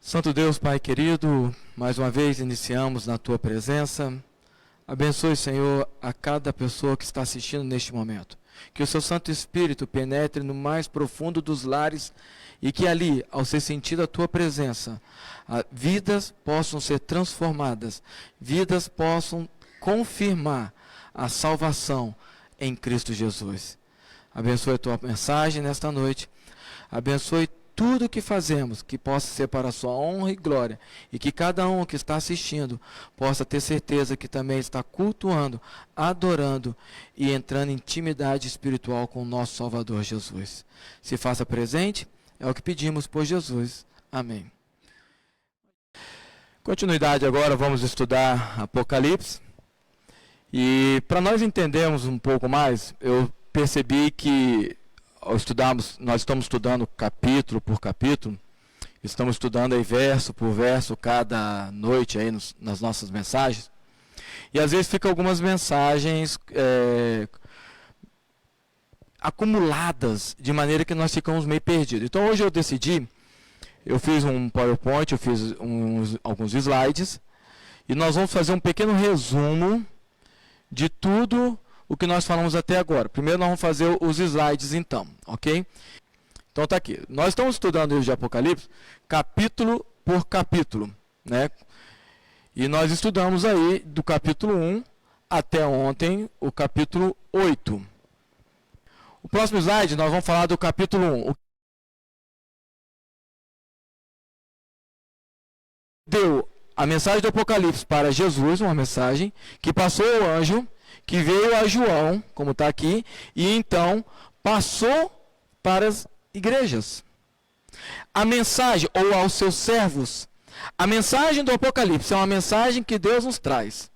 Santo Deus, Pai querido, mais uma vez iniciamos na Tua presença. Abençoe, Senhor, a cada pessoa que está assistindo neste momento. Que o Seu Santo Espírito penetre no mais profundo dos lares e que ali, ao ser sentida a Tua presença, vidas possam ser transformadas, vidas possam confirmar a salvação em Cristo Jesus. Abençoe a Tua mensagem nesta noite. Abençoe tudo o que fazemos, que possa ser para a sua honra e glória, e que cada um que está assistindo possa ter certeza que também está cultuando, adorando e entrando em intimidade espiritual com o nosso Salvador Jesus. Se faça presente, é o que pedimos por Jesus. Amém. Continuidade agora, vamos estudar Apocalipse. E para nós entendermos um pouco mais, eu percebi que nós estamos estudando capítulo por capítulo, estamos estudando aí verso por verso cada noite aí nas nossas mensagens, e às vezes ficam algumas mensagens acumuladas, de maneira que nós ficamos meio perdidos. Então hoje eu fiz um PowerPoint, eu fiz alguns slides, e nós vamos fazer um pequeno resumo de tudo o que nós falamos até agora. Primeiro nós vamos fazer os slides então, ok? Então está aqui. Nós estamos estudando o livro de Apocalipse capítulo por capítulo, né? E nós estudamos aí do capítulo 1 até ontem o capítulo 8. O próximo slide nós vamos falar do capítulo 1. Deu a mensagem do Apocalipse para Jesus, uma mensagem que passou ao anjo, que veio a João, como está aqui, e então passou para as igrejas. A mensagem, ou aos seus servos, a mensagem do Apocalipse é uma mensagem que Deus nos traz.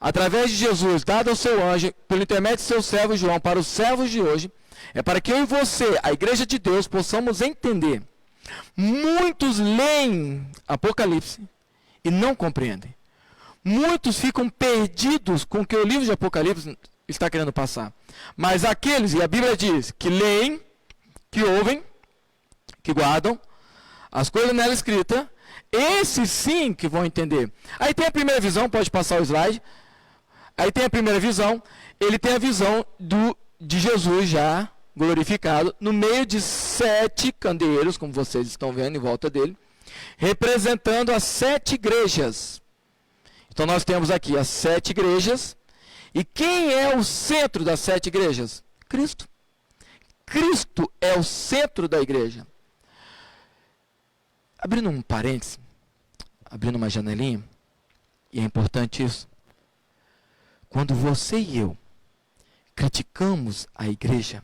Através de Jesus, dada ao seu anjo, pelo intermédio de seu servo João, para os servos de hoje, é para que eu e você, a igreja de Deus, possamos entender. Muitos leem Apocalipse e não compreendem. Muitos ficam perdidos com o que o livro de Apocalipse está querendo passar. Mas aqueles, e a Bíblia diz, que leem, que ouvem, que guardam as coisas nela escritas, esses sim que vão entender. Aí tem a primeira visão, pode passar o slide. Aí tem a primeira visão, ele tem a visão de Jesus já glorificado, no meio de 7 candeeiros, como vocês estão vendo em volta dele, representando as 7 igrejas. Então nós temos aqui as 7 igrejas. E quem é o centro das 7 igrejas? Cristo. Cristo é o centro da igreja. Abrindo um parêntese, abrindo uma janelinha, e é importante isso. Quando você e eu criticamos a igreja,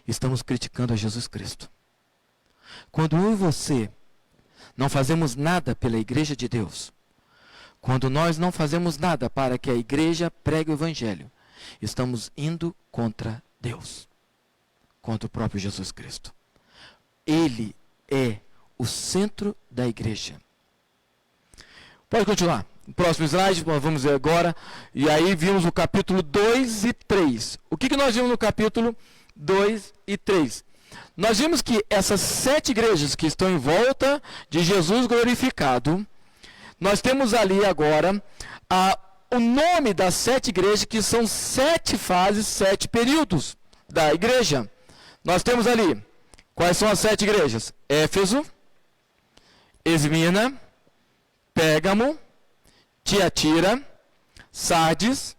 estamos criticando a Jesus Cristo. Quando eu e você não fazemos nada pela igreja de Deus, quando nós não fazemos nada para que a igreja pregue o evangelho, estamos indo contra Deus, contra o próprio Jesus Cristo. Ele é o centro da igreja. Pode continuar. O próximo slide, nós vamos ver agora. E aí vimos o capítulo 2 e 3. O que nós vimos no capítulo 2 e 3? Nós vimos que essas 7 igrejas que estão em volta de Jesus glorificado, nós temos ali agora o nome das 7 igrejas, que são 7 fases, 7 períodos da igreja. Nós temos ali, quais são as 7 igrejas? Éfeso, Esmirna, Pérgamo, Tiatira, Sardes,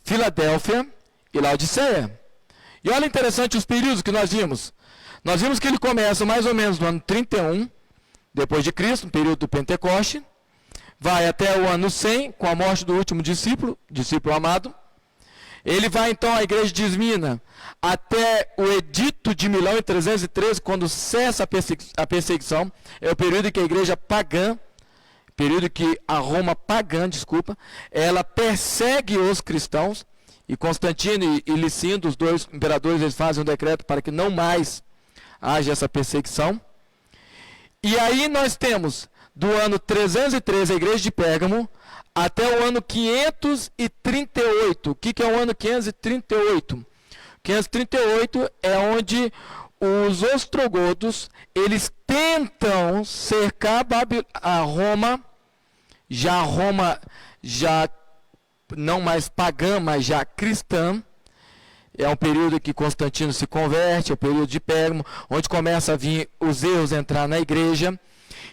Filadélfia e Laodiceia. E olha interessante os períodos que nós vimos. Nós vimos que ele começa mais ou menos no ano 31, depois de Cristo, no período do Pentecoste. Vai até o ano 100, com a morte do último discípulo amado. Ele vai então à igreja de Esmirna até o edito de Milão em 313, quando cessa a perseguição. É o período em que a igreja pagã, período que a Roma pagã, ela persegue os cristãos. E Constantino e Licínio, os 2 imperadores, eles fazem um decreto para que não mais haja essa perseguição. E aí nós temos do ano 313, a igreja de Pérgamo, até o ano 538. O que é o ano 538? 538 é onde os ostrogodos, eles tentam cercar a Roma, já não mais pagã, mas já cristã. É um período que Constantino se converte, é o período de Pérgamo, onde começa a vir os erros entrar na igreja.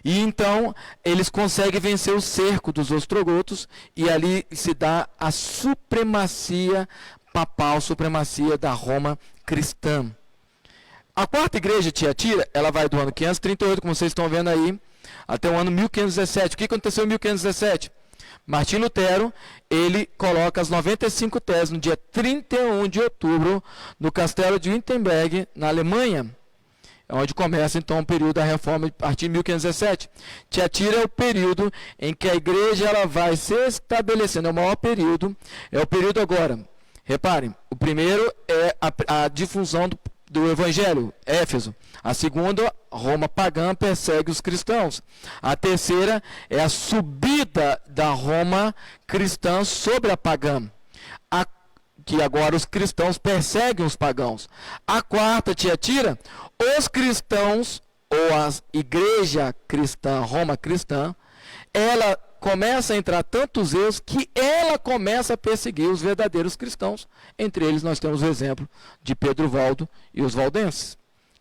E então eles conseguem vencer o cerco dos ostrogotos e ali se dá a supremacia papal, supremacia da Roma cristã. A quarta igreja, Tiatira, ela vai do ano 538, como vocês estão vendo aí, até o ano 1517. O que aconteceu em 1517? Martim Lutero, ele coloca as 95 teses no dia 31 de outubro, no castelo de Wittenberg, na Alemanha, onde começa então o período da reforma a partir de 1517. Tiatira é o período em que a igreja ela vai se estabelecendo, é o maior período, é o período agora. Reparem, o primeiro é a difusão do evangelho, Éfeso. A segunda, Roma pagã persegue os cristãos. A terceira é a subida da Roma cristã sobre a pagã, que agora os cristãos perseguem os pagãos. A quarta, Tiatira, os cristãos, ou a igreja cristã, Roma cristã, ela começa a entrar tantos erros que ela começa a perseguir os verdadeiros cristãos. Entre eles nós temos o exemplo de Pedro Valdo e os valdenses.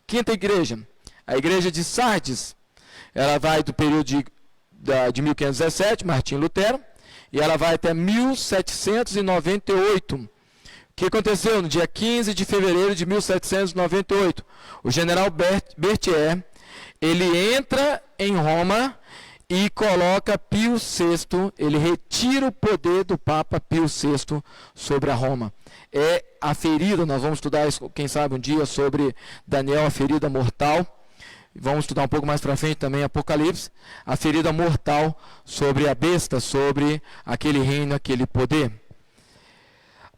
Quinta igreja, a igreja de Sardes, ela vai do período de 1517, Martim Lutero, e ela vai até 1798. O que aconteceu no dia 15 de fevereiro de 1798? O general Berthier, ele entra em Roma e coloca Pio VI, ele retira o poder do Papa Pio VI sobre a Roma. É a ferida, nós vamos estudar isso, quem sabe um dia, sobre Daniel, a ferida mortal. Vamos estudar um pouco mais para frente também Apocalipse, a ferida mortal sobre a besta, sobre aquele reino, aquele poder.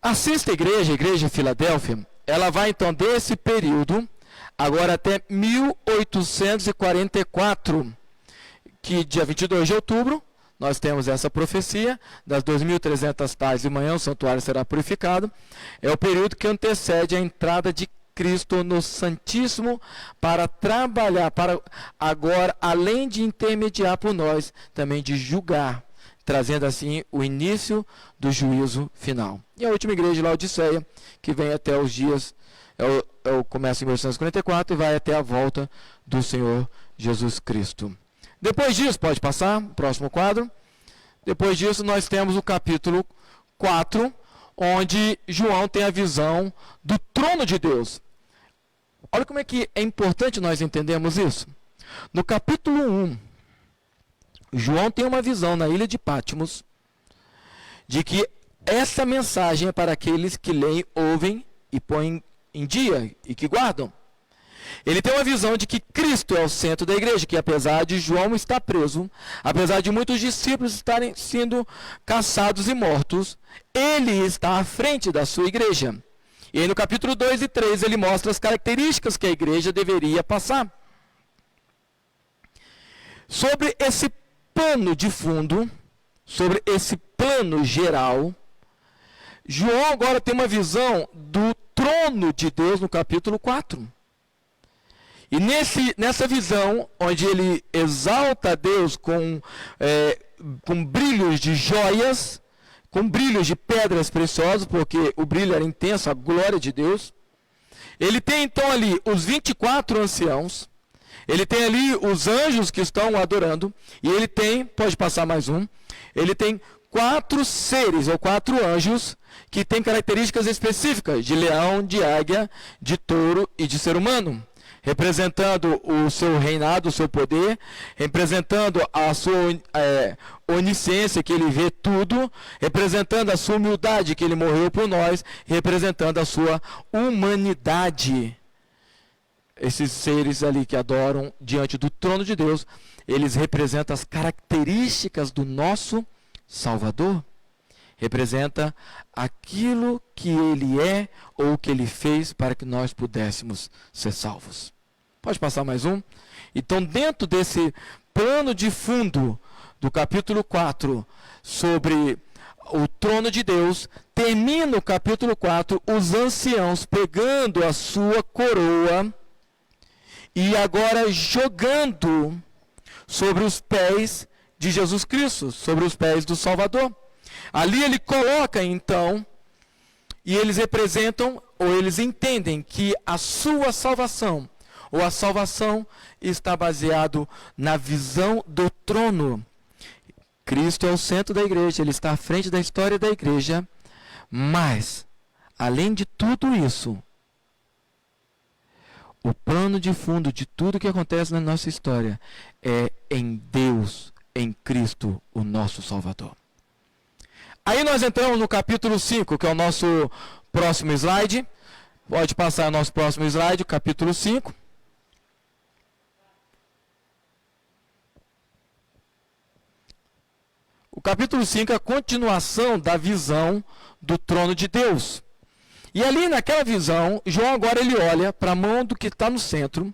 A sexta igreja, a igreja de Filadélfia, ela vai então desse período, agora até 1844, que dia 22 de outubro, nós temos essa profecia, das 2.300 tardes de manhã o santuário será purificado. É o período que antecede a entrada de Cristo no Santíssimo para trabalhar, para agora, além de intermediar por nós, também de julgar, trazendo assim o início do juízo final. E a última igreja de Laodiceia, que vem até os dias, começa em 1844 e vai até a volta do Senhor Jesus Cristo. Depois disso, pode passar, próximo quadro. Depois disso, nós temos o capítulo 4, onde João tem a visão do trono de Deus. Olha como é que é importante nós entendermos isso. No capítulo 1, João tem uma visão na ilha de Patmos, de que essa mensagem é para aqueles que leem, ouvem e põem em dia, e que guardam. Ele tem uma visão de que Cristo é o centro da igreja, que apesar de João estar preso, apesar de muitos discípulos estarem sendo caçados e mortos, ele está à frente da sua igreja. E aí no capítulo 2 e 3 ele mostra as características que a igreja deveria passar. Sobre esse pano de fundo, sobre esse plano geral, João agora tem uma visão do trono de Deus no capítulo 4. E nessa visão, onde ele exalta a Deus com brilhos de joias, com brilhos de pedras preciosas, porque o brilho era intenso, a glória de Deus. Ele tem então ali os 24 anciãos, ele tem ali os anjos que estão adorando, e ele tem, pode passar mais um, ele tem 4 seres, ou 4 anjos, que têm características específicas, de leão, de águia, de touro e de ser humano. Representando o seu reinado, o seu poder, representando a sua onisciência, que ele vê tudo, representando a sua humildade, que ele morreu por nós, representando a sua humanidade. Esses seres ali que adoram diante do trono de Deus, eles representam as características do nosso Salvador. Representa aquilo que ele é ou que ele fez para que nós pudéssemos ser salvos. Pode passar mais um? Então, dentro desse plano de fundo do capítulo 4, sobre o trono de Deus, termina o capítulo 4, os anciãos pegando a sua coroa, e agora jogando sobre os pés de Jesus Cristo, sobre os pés do Salvador. Ali ele coloca então, e eles representam, ou eles entendem que a sua salvação, ou a salvação está baseado na visão do trono. Cristo é o centro da igreja, ele está à frente da história da igreja, mas, além de tudo isso, o pano de fundo de tudo que acontece na nossa história é em Deus, em Cristo, o nosso Salvador. Aí nós entramos no capítulo 5, que é o nosso próximo slide. Pode passar o nosso próximo slide, capítulo 5. O capítulo 5 é a continuação da visão do trono de Deus. E ali naquela visão, João agora ele olha para a mão do que está no centro,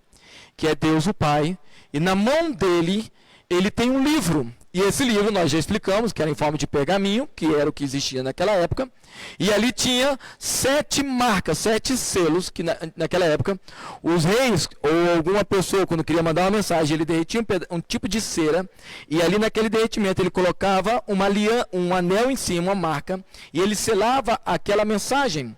que é Deus o Pai, e na mão dele ele tem um livro. E esse livro nós já explicamos, que era em forma de pergaminho, que era o que existia naquela época. E ali tinha 7 marcas, 7 selos, que naquela época os reis ou alguma pessoa, quando queria mandar uma mensagem, ele derretia um tipo de cera. E ali naquele derretimento ele colocava um anel em cima, uma marca, e ele selava aquela mensagem.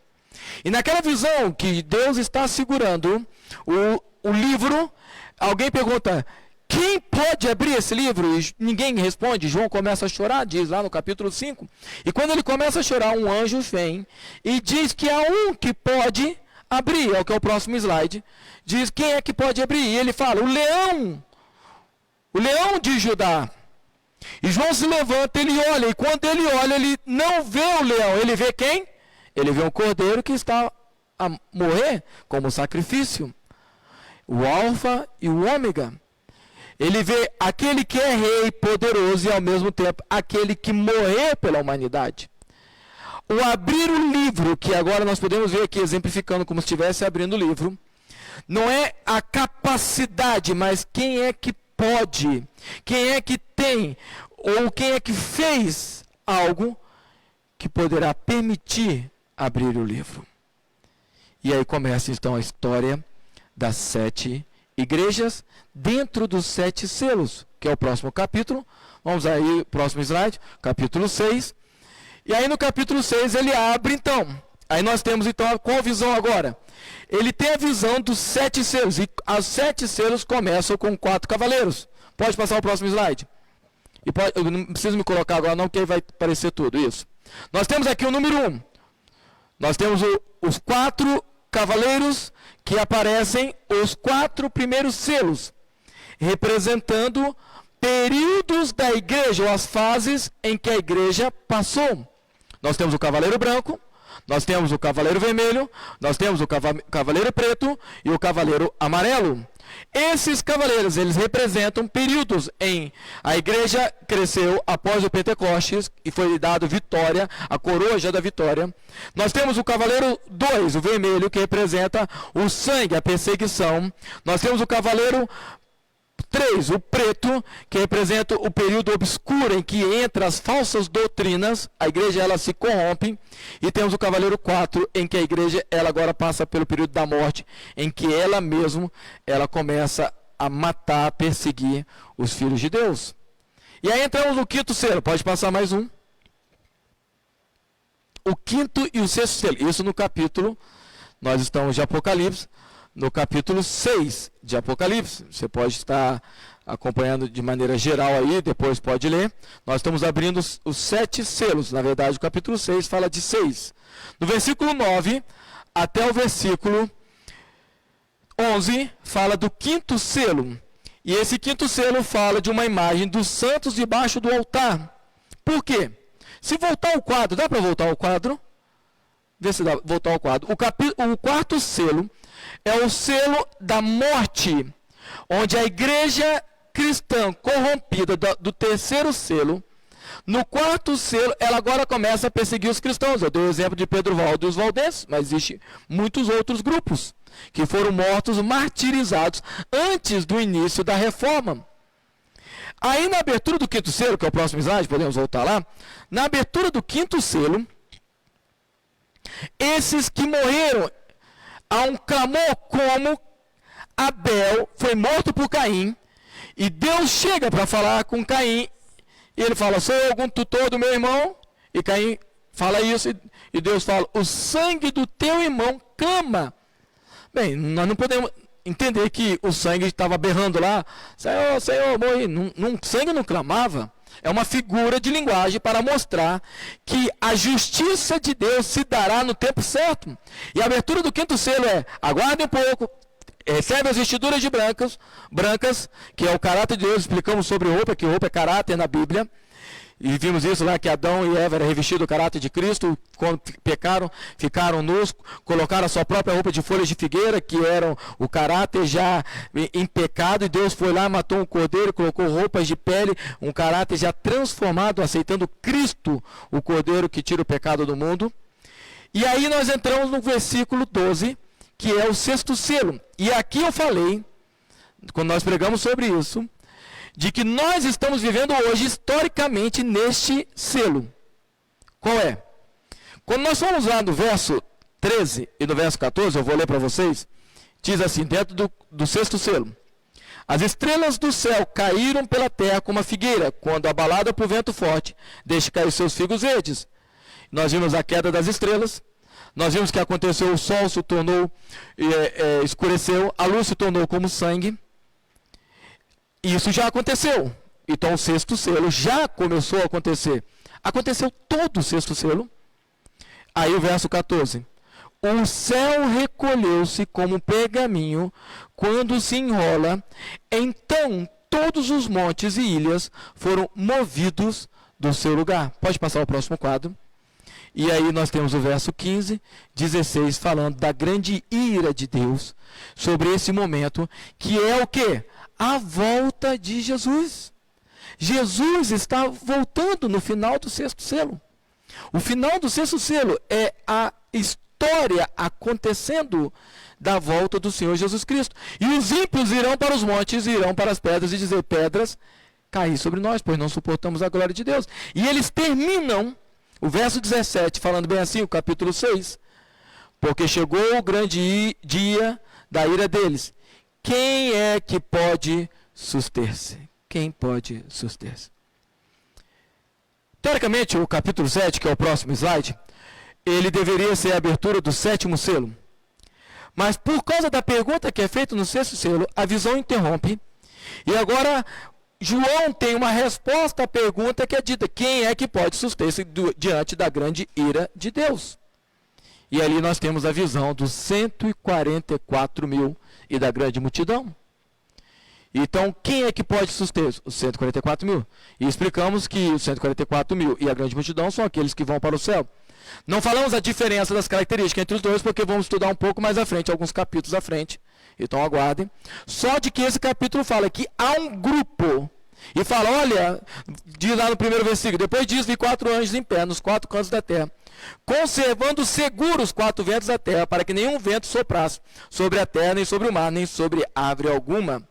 E naquela visão que Deus está segurando o livro, alguém pergunta: quem pode abrir esse livro? E ninguém responde. João começa a chorar, diz lá no capítulo 5. E quando ele começa a chorar, um anjo vem e diz que há um que pode abrir. É o que é o próximo slide. Diz quem é que pode abrir. E ele fala: o leão de Judá. E João se levanta, ele olha. E quando ele olha, ele não vê o leão. Ele vê quem? Ele vê um cordeiro que está a morrer como sacrifício. O alfa e o ômega. Ele vê aquele que é rei poderoso e ao mesmo tempo aquele que morreu pela humanidade. O abrir o livro, que agora nós podemos ver aqui exemplificando como se estivesse abrindo o livro, não é a capacidade, mas quem é que pode, quem é que tem, ou quem é que fez algo que poderá permitir abrir o livro. E aí começa então a história das 7 igrejas dentro dos 7 selos, que é o próximo capítulo. Vamos aí, próximo slide, capítulo 6. E aí no capítulo 6 ele abre então. Aí nós temos então qual visão agora? Ele tem a visão dos 7 selos. E os 7 selos começam com 4 cavaleiros. Pode passar o próximo slide. E eu não preciso me colocar agora não, porque aí vai aparecer tudo isso. Nós temos aqui o número 1. Nós temos os 4 cavaleiros que aparecem, os 4 primeiros selos, representando períodos da igreja, ou as fases em que a igreja passou. Nós temos o cavaleiro branco, nós temos o cavaleiro vermelho, nós temos o cavaleiro preto e o cavaleiro amarelo. Esses cavaleiros, eles representam períodos em a igreja cresceu após o Pentecostes e foi dado vitória, a coroa já da vitória. Nós temos o cavaleiro 2, o vermelho, que representa o sangue, a perseguição. Nós temos o cavaleiro 3, o preto, que representa o período obscuro em que entra as falsas doutrinas, a igreja ela se corrompe, e temos o cavaleiro 4, em que a igreja ela agora passa pelo período da morte, em que ela mesmo ela começa a matar, a perseguir os filhos de Deus. E aí entramos no 5º selo, pode passar mais um. O 5º e o 6º selo, isso no capítulo, nós estamos de Apocalipse, no capítulo 6 de Apocalipse. Você pode estar acompanhando de maneira geral aí, depois pode ler. Nós estamos abrindo os 7 selos. Na verdade, o capítulo 6 fala de 6. No versículo 9 até o versículo 11, fala do 5º selo. E esse 5º selo fala de uma imagem dos santos debaixo do altar. Por quê? Se voltar o quadro, dá para voltar o quadro? Vê se dá voltar o quadro. O 4º selo é o selo da morte, onde a igreja cristã corrompida do 3º selo, no 4º selo, ela agora começa a perseguir os cristãos. Eu dei o exemplo de Pedro Valdo e os valdenses, mas existem muitos outros grupos que foram mortos, martirizados, antes do início da reforma. Aí na abertura do 5º selo, que é o próximo slide, podemos voltar lá, na abertura do 5º selo, esses que morreram, há um clamor como Abel foi morto por Caim, e Deus chega para falar com Caim, e ele fala, sou eu algum tutor do meu irmão? E Caim fala isso, e Deus fala, o sangue do teu irmão clama. Bem, nós não podemos entender que o sangue estava berrando lá, Senhor, Senhor, morri. Sangue não clamava. É uma figura de linguagem para mostrar que a justiça de Deus se dará no tempo certo. E a abertura do 5º selo é, aguarde um pouco, recebe as vestiduras de brancas, que é o caráter de Deus. Explicamos sobre roupa, que roupa é caráter na Bíblia. E vimos isso lá, que Adão e Eva eram revestidos do caráter de Cristo. Quando pecaram, ficaram nus, colocaram a sua própria roupa de folhas de figueira, que eram o caráter já em pecado, e Deus foi lá, matou um cordeiro, colocou roupas de pele, um caráter já transformado, aceitando Cristo, o cordeiro que tira o pecado do mundo. E aí nós entramos no versículo 12, que é o 6º selo. E aqui eu falei, quando nós pregamos sobre isso, de que nós estamos vivendo hoje, historicamente, neste selo. Qual é? Quando nós formos lá no verso 13 e no verso 14, eu vou ler para vocês, diz assim, dentro do 6º selo, as estrelas do céu caíram pela terra como a figueira, quando abalada por vento forte, deixa cair seus figos verdes. Nós vimos a queda das estrelas, nós vimos que aconteceu, o sol se tornou, escureceu, a luz se tornou como sangue. Isso já aconteceu. Então o 6º selo já começou a acontecer. Aconteceu todo o 6º selo. Aí o verso 14. O céu recolheu-se como pergaminho quando se enrola. Então todos os montes e ilhas foram movidos do seu lugar. Pode passar o próximo quadro. E aí nós temos o verso 15, 16, falando da grande ira de Deus sobre esse momento, que é o quê? A volta de Jesus. Jesus está voltando no final do 6º selo. O final do 6º selo é a história acontecendo da volta do Senhor Jesus Cristo. E os ímpios irão para os montes, irão para as pedras e dizer, pedras, caí sobre nós, pois não suportamos a glória de Deus. E eles terminam o verso 17, falando bem assim, o capítulo 6, porque chegou o grande dia da ira deles. Quem é que pode suster-se? Quem pode suster-se? Teoricamente, o capítulo 7, que é o próximo slide, ele deveria ser a abertura do 7º selo. Mas por causa da pergunta que é feita no 6º selo, a visão interrompe. E agora João tem uma resposta à pergunta que é dita: quem é que pode suster-se diante da grande ira de Deus? E ali nós temos a visão dos 144 mil e da grande multidão. Então, quem é que pode suster-se? Os 144 mil. E explicamos que os 144 mil e a grande multidão são aqueles que vão para o céu. Não falamos a diferença das características entre os dois, porque vamos estudar um pouco mais à frente, alguns capítulos à frente. Então aguardem. Só de que esse capítulo fala que há um grupo. E fala, olha, diz lá no primeiro versículo, depois diz, vi 4 anjos em pé nos 4 cantos da terra, conservando seguros os 4 ventos da terra, para que nenhum vento soprasse sobre a terra, nem sobre o mar, nem sobre árvore alguma.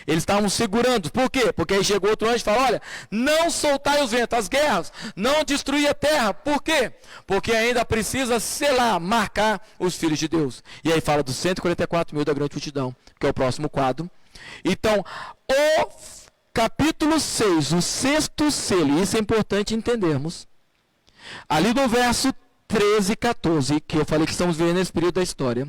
Eles estavam segurando. Por quê? Porque aí chegou outro anjo e falou, olha, não soltai os ventos, as guerras, não destruir a terra. Por quê? Porque ainda precisa selar, marcar os filhos de Deus. E aí fala dos 144 mil da grande multidão, que é o próximo quadro. Então, o capítulo 6, o 6º selo, isso é importante entendermos. Ali no verso 13 e 14, que eu falei que estamos vivendo nesse período da história,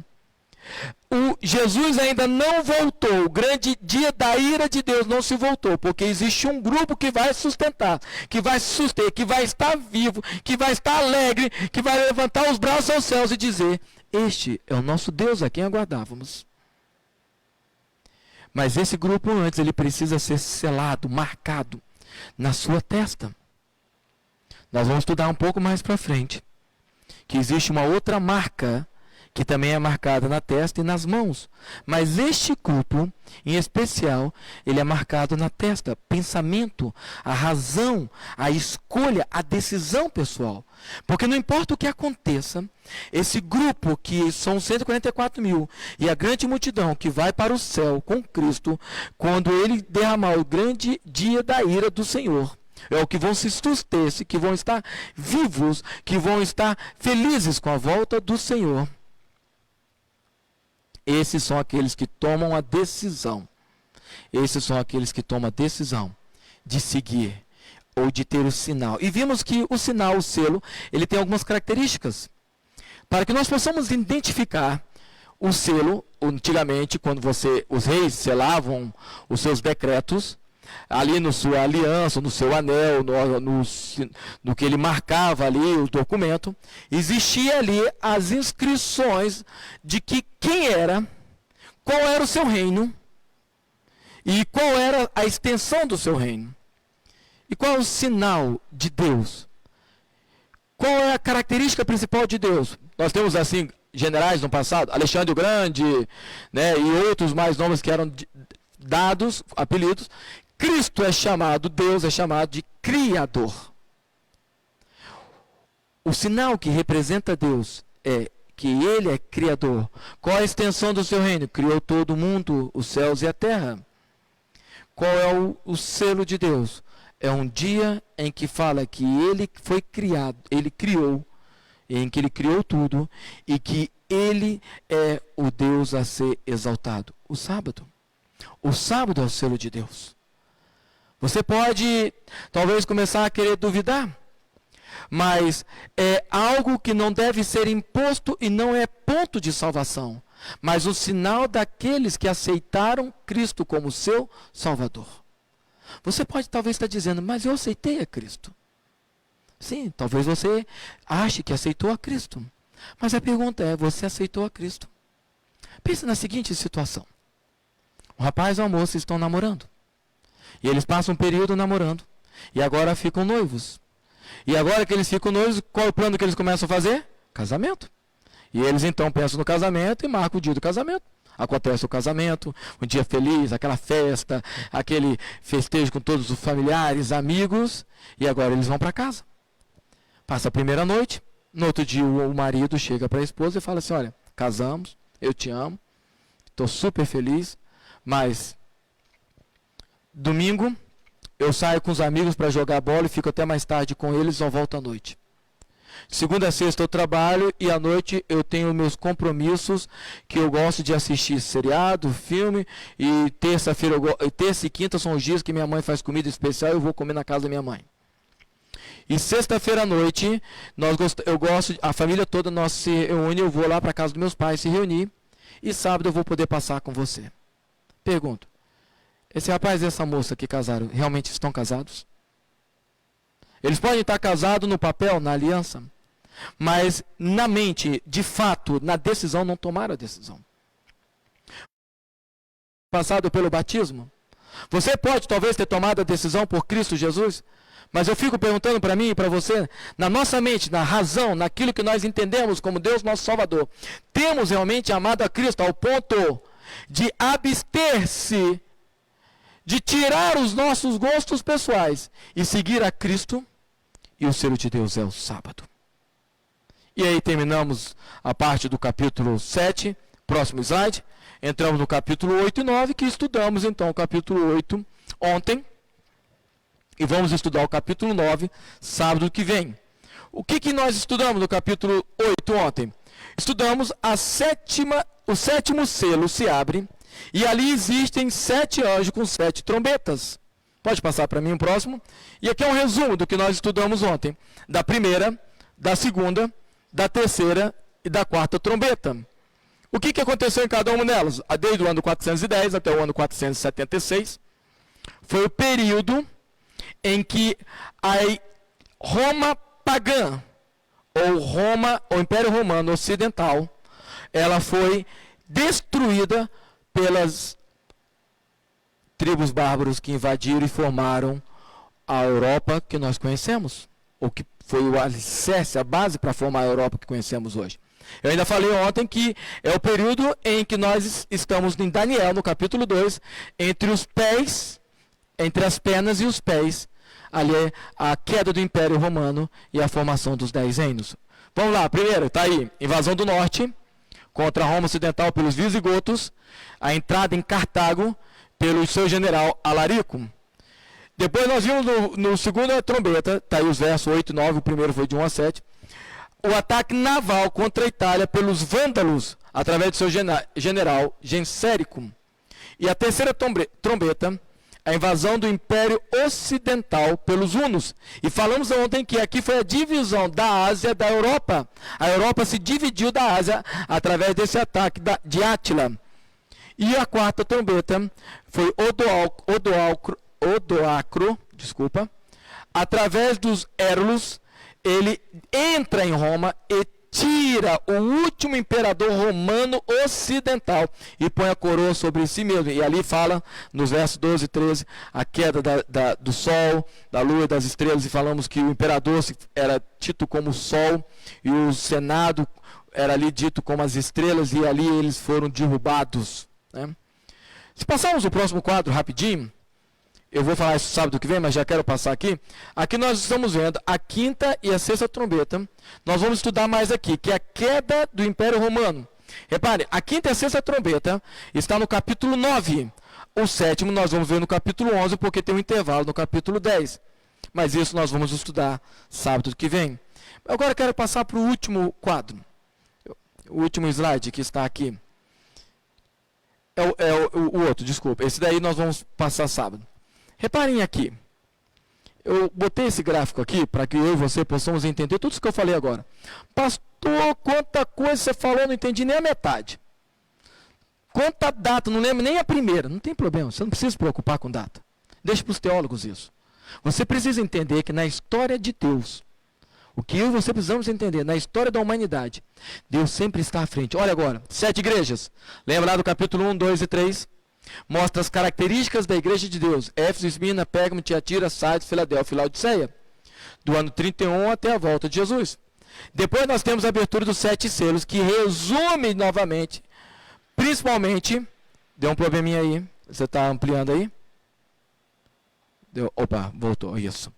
Jesus ainda não voltou, o grande dia da ira de Deus não se voltou, porque existe um grupo que vai sustentar, que vai suster, que vai estar vivo, que vai estar alegre, que vai levantar os braços aos céus e dizer, este é o nosso Deus a quem aguardávamos. Mas esse grupo antes, ele precisa ser selado, marcado na sua testa. Nós vamos estudar um pouco mais para frente, que existe uma outra marca, que também é marcada na testa e nas mãos. Mas este grupo, em especial, ele é marcado na testa. Pensamento, a razão, a escolha, a decisão pessoal. Porque não importa o que aconteça, esse grupo, que são 144 mil, e a grande multidão que vai para o céu com Cristo, quando ele derramar o grande dia da ira do Senhor, é o que vão se suster-se, que vão estar vivos, que vão estar felizes com a volta do Senhor. Esses são aqueles que tomam a decisão. Esses são aqueles que tomam a decisão de seguir ou de ter o sinal. E vimos que o sinal, o selo, ele tem algumas características. Para que nós possamos identificar o selo, antigamente, quando os reis selavam os seus decretos, ali na sua aliança, no seu anel, no que ele marcava ali, o documento, existia ali as inscrições de que quem era, qual era o seu reino, e qual era a extensão do seu reino. E qual é o sinal de Deus? Qual é a característica principal de Deus? Nós temos assim generais no passado, Alexandre o Grande, né, e outros mais nomes que eram dados, apelidos. Cristo é chamado, Deus é chamado de Criador. O sinal que representa Deus é que Ele é Criador. Qual a extensão do seu reino? Criou todo o mundo, os céus e a terra. Qual é o selo de Deus? É um dia em que fala que Ele foi criado, Ele criou, em que Ele criou tudo, e que Ele é o Deus a ser exaltado. O sábado. O sábado é o selo de Deus. Você pode, talvez, começar a querer duvidar, mas é algo que não deve ser imposto e não é ponto de salvação, mas o sinal daqueles que aceitaram Cristo como seu Salvador. Você pode talvez estar dizendo, mas eu aceitei a Cristo. Sim, talvez você ache que aceitou a Cristo, mas a pergunta é, você aceitou a Cristo? Pense na seguinte situação. O rapaz e a moça estão namorando. E eles passam um período namorando. E agora ficam noivos. E agora que eles ficam noivos, qual é o plano que eles começam a fazer? Casamento. E eles então pensam no casamento e marcam o dia do casamento. Acontece o casamento, um dia feliz, aquela festa, aquele festejo com todos os familiares, amigos. E agora eles vão para casa. Passa a primeira noite. No outro dia o marido chega para a esposa e fala assim, olha, casamos, eu te amo, estou super feliz, mas domingo eu saio com os amigos para jogar bola e fico até mais tarde com eles, só volto à noite. Segunda a sexta eu trabalho e à noite eu tenho meus compromissos que eu gosto de assistir seriado, filme, e terça e quinta são os dias que minha mãe faz comida especial e eu vou comer na casa da minha mãe. E sexta-feira à noite, a família toda nós se reúne, eu vou lá para a casa dos meus pais se reunir, e sábado eu vou poder passar com você. Pergunto, esse rapaz e essa moça que casaram, realmente estão casados? Eles podem estar casados no papel, na aliança, mas na mente, de fato, na decisão, não tomaram a decisão. Passado pelo batismo, você pode talvez ter tomado a decisão por Cristo Jesus, mas eu fico perguntando para mim e para você, na nossa mente, na razão, naquilo que nós entendemos como Deus nosso Salvador, temos realmente amado a Cristo ao ponto de abster-se, de tirar os nossos gostos pessoais e seguir a Cristo, e o selo de Deus é o sábado. E aí terminamos a parte do capítulo 7, próximo slide, entramos no capítulo 8 e 9, que estudamos então o capítulo 8 ontem, e vamos estudar o capítulo 9, sábado que vem. O que nós estudamos no capítulo 8 ontem? Estudamos o sétimo selo se abre, e ali existem 7 anjos com 7 trombetas. Pode passar para mim o próximo? E aqui é um resumo do que nós estudamos ontem. Da primeira, da segunda, da terceira e da quarta trombeta. O que aconteceu em cada uma delas? Desde o ano 410 até o ano 476. Foi o período em que a Roma pagã, ou Império Romano Ocidental, ela foi destruída pelas tribos bárbaros que invadiram e formaram a Europa que nós conhecemos, ou que foi o alicerce, a base para formar a Europa que conhecemos hoje. Eu ainda falei ontem que é o período em que nós estamos em Daniel, no capítulo 2, entre as pernas e os pés, ali é a queda do Império Romano e a formação dos 10 reinos. Vamos lá, primeiro, está aí, invasão do norte, contra a Roma Ocidental pelos visigotos, a entrada em Cartago, pelo seu general Alarico. Depois nós vimos no segunda trombeta, está aí os versos 8 e 9, o primeiro foi de 1 a 7, o ataque naval contra a Itália pelos vândalos, através do seu general Gensérico. E a terceira trombeta, a invasão do Império Ocidental pelos hunos. E falamos ontem que aqui foi a divisão da Ásia da Europa. A Europa se dividiu da Ásia através desse ataque de Átila. E a quarta trombeta foi Odoacro, através dos Érulos, ele entra em Roma e tira o último imperador romano ocidental e põe a coroa sobre si mesmo. E ali fala, nos versos 12 e 13, a queda do sol, da lua e das estrelas, e falamos que o imperador era dito como o sol, e o senado era ali dito como as estrelas, e ali eles foram derrubados. Né? Se passarmos o próximo quadro rapidinho, eu vou falar isso sábado que vem, mas já quero passar aqui. Aqui nós estamos vendo a quinta e a sexta trombeta. Nós vamos estudar mais aqui, que é a queda do Império Romano. Repare, a quinta e a sexta trombeta está no capítulo 9. O sétimo nós vamos ver no capítulo 11, porque tem um intervalo no capítulo 10. Mas isso nós vamos estudar sábado que vem. Agora eu quero passar para o último quadro. O último slide que está aqui. O outro, desculpa. Esse daí nós vamos passar sábado. Reparem aqui, eu botei esse gráfico aqui para que eu e você possamos entender tudo isso que eu falei agora. Pastor, quanta coisa você falou, não entendi nem a metade. Quanta data, não lembro nem a primeira. Não tem problema, você não precisa se preocupar com data. Deixa para os teólogos isso. Você precisa entender que na história de Deus, o que eu e você precisamos entender, na história da humanidade, Deus sempre está à frente. Olha agora, 7 igrejas. Lembra lá do capítulo 1, 2 e 3? Mostra as características da igreja de Deus. Éfeso, Esmirna, Pérgamo, Tiatira, Sardes, Filadélfia e Laodiceia. Do ano 31 até a volta de Jesus. Depois nós temos a abertura dos 7 selos, que resume novamente, principalmente... Deu um probleminha aí. Você está ampliando aí? Opa, voltou. Isso.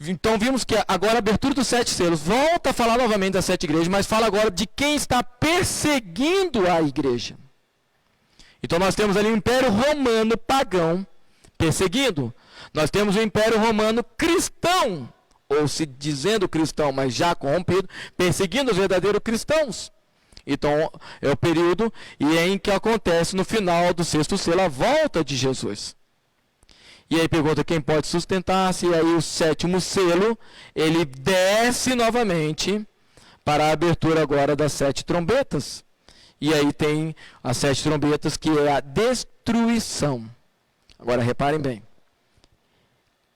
Então vimos que agora a abertura dos 7 selos volta a falar novamente das 7 igrejas, mas fala agora de quem está perseguindo a igreja. Então nós temos ali o Império Romano pagão perseguindo. Nós temos o Império Romano cristão, ou se dizendo cristão, mas já corrompido, perseguindo os verdadeiros cristãos. Então é o período em que acontece no final do 6º selo a volta de Jesus. E aí pergunta quem pode sustentar-se, e aí o 7º selo, ele desce novamente para a abertura agora das 7 trombetas. E aí tem as 7 trombetas, que é a destruição. Agora reparem bem.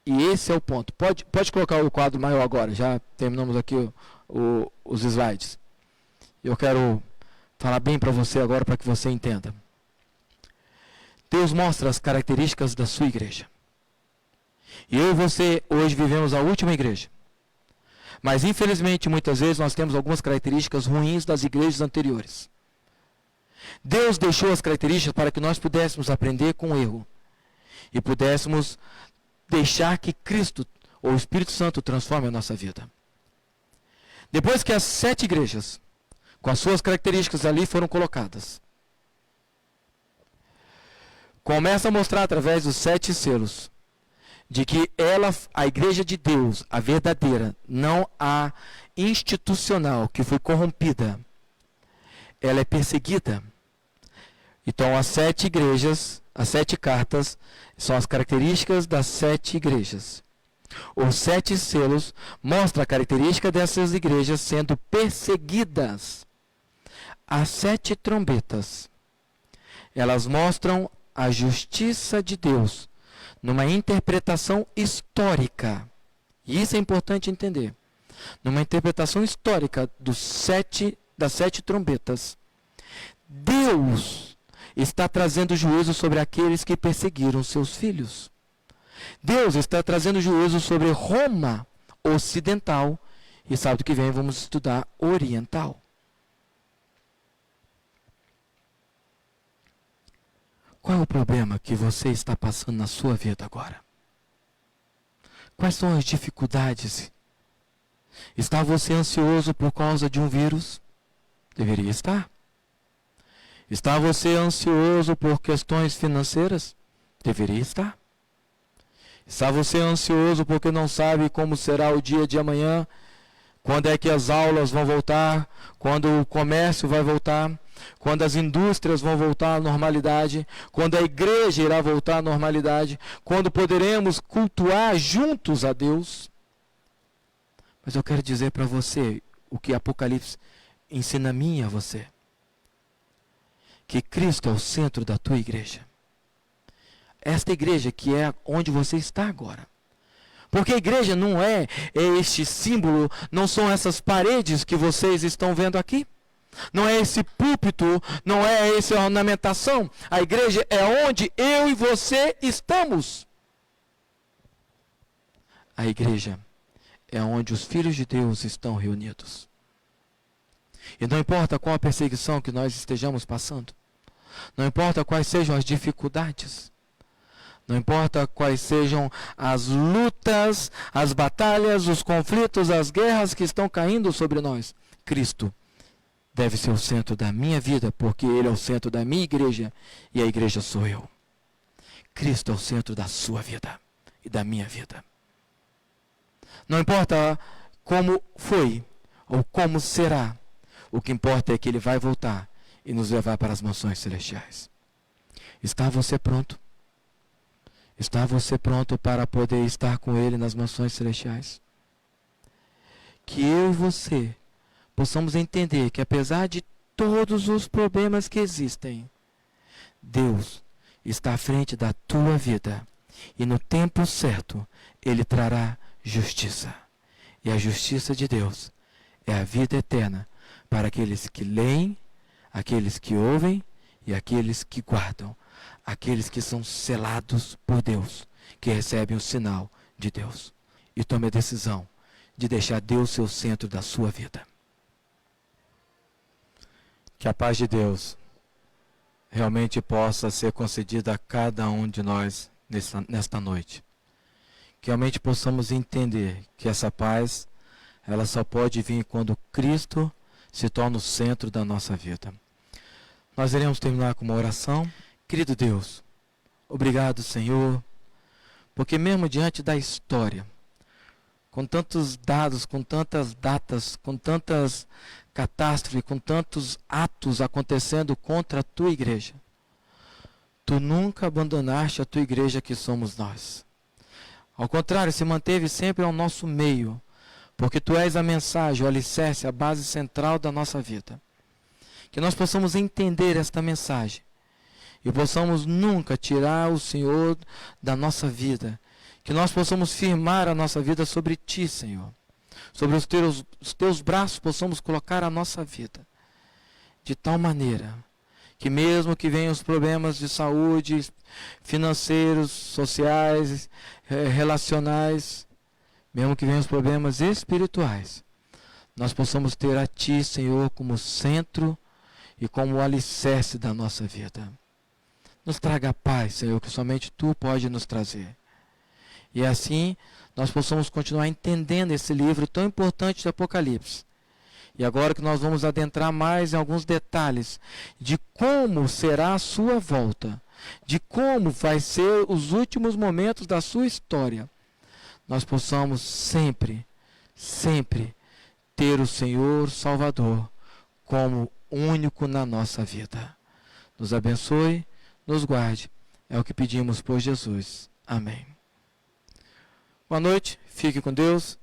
E esse é o ponto. Pode colocar o quadro maior agora, já terminamos aqui os slides. Eu quero falar bem para você agora, para que você entenda. Deus mostra as características da sua igreja. E eu e você hoje vivemos a última igreja. Mas infelizmente muitas vezes nós temos algumas características ruins das igrejas anteriores. Deus deixou as características para que nós pudéssemos aprender com o erro. E pudéssemos deixar que Cristo, ou o Espírito Santo, transforme a nossa vida. Depois que as 7 igrejas, com as suas características ali, foram colocadas, começa a mostrar através dos 7 selos, de que a igreja de Deus, a verdadeira, não a institucional, que foi corrompida, ela é perseguida. Então as 7 igrejas, as 7 cartas, são as características das 7 igrejas. Os 7 selos mostram a característica dessas igrejas sendo perseguidas. As 7 trombetas, elas mostram a justiça de Deus numa interpretação histórica. E isso é importante entender. Numa interpretação histórica das 7 trombetas, Deus está trazendo juízo sobre aqueles que perseguiram seus filhos. Deus está trazendo juízo sobre Roma ocidental. E sábado que vem vamos estudar oriental. Qual é o problema que você está passando na sua vida agora? Quais são as dificuldades? Está você ansioso por causa de um vírus? Deveria estar. Está você ansioso por questões financeiras? Deveria estar. Está você ansioso porque não sabe como será o dia de amanhã? Quando é que as aulas vão voltar? Quando o comércio vai voltar? Quando as indústrias vão voltar à normalidade? Quando a igreja irá voltar à normalidade? Quando poderemos cultuar juntos a Deus? Mas eu quero dizer para você o que Apocalipse ensina a mim e a você. Que Cristo é o centro da tua igreja. Esta igreja que é onde você está agora. Porque a igreja não é este símbolo, não são essas paredes que vocês estão vendo aqui. Não é esse púlpito, não é essa ornamentação. A igreja é onde eu e você estamos. A igreja é onde os filhos de Deus estão reunidos. E não importa qual a perseguição que nós estejamos passando, não importa quais sejam as dificuldades, não importa quais sejam as lutas, as batalhas, os conflitos, as guerras que estão caindo sobre nós, Cristo deve ser o centro da minha vida, porque Ele é o centro da minha igreja e a igreja sou eu. Cristo é o centro da sua vida e da minha vida. Não importa como foi ou como será, o que importa é que Ele vai voltar e nos levar para as mansões celestiais. Está você pronto? Está você pronto para poder estar com Ele nas mansões celestiais? Que eu e você possamos entender que apesar de todos os problemas que existem, Deus está à frente da tua vida e no tempo certo Ele trará justiça. E a justiça de Deus é a vida eterna para aqueles que leem, aqueles que ouvem e aqueles que guardam. Aqueles que são selados por Deus, que recebem o sinal de Deus. E tome a decisão de deixar Deus ser o centro da sua vida. Que a paz de Deus realmente possa ser concedida a cada um de nós nesta noite. Que realmente possamos entender que essa paz, ela só pode vir quando Cristo se torna o centro da nossa vida. Nós iremos terminar com uma oração. Querido Deus, obrigado, Senhor, porque mesmo diante da história, com tantos dados, com tantas datas, com tantas catástrofes, com tantos atos acontecendo contra a tua igreja, tu nunca abandonaste a tua igreja que somos nós. Ao contrário, se manteve sempre ao nosso meio, porque tu és a mensagem, o alicerce, a base central da nossa vida. Que nós possamos entender esta mensagem e possamos nunca tirar o Senhor da nossa vida. Que nós possamos firmar a nossa vida sobre Ti, Senhor. Sobre os teus braços possamos colocar a nossa vida. De tal maneira que mesmo que venham os problemas de saúde, financeiros, sociais, relacionais, mesmo que venham os problemas espirituais, nós possamos ter a Ti, Senhor, como centro e como o alicerce da nossa vida. Nos traga a paz, Senhor, que somente Tu pode nos trazer. E assim nós possamos continuar entendendo esse livro tão importante de Apocalipse. E agora que nós vamos adentrar mais em alguns detalhes de como será a sua volta, de como vai ser os últimos momentos da sua história, nós possamos sempre, sempre ter o Senhor Salvador como único na nossa vida. Nos abençoe, nos guarde. É o que pedimos por Jesus. Amém. Boa noite, fique com Deus.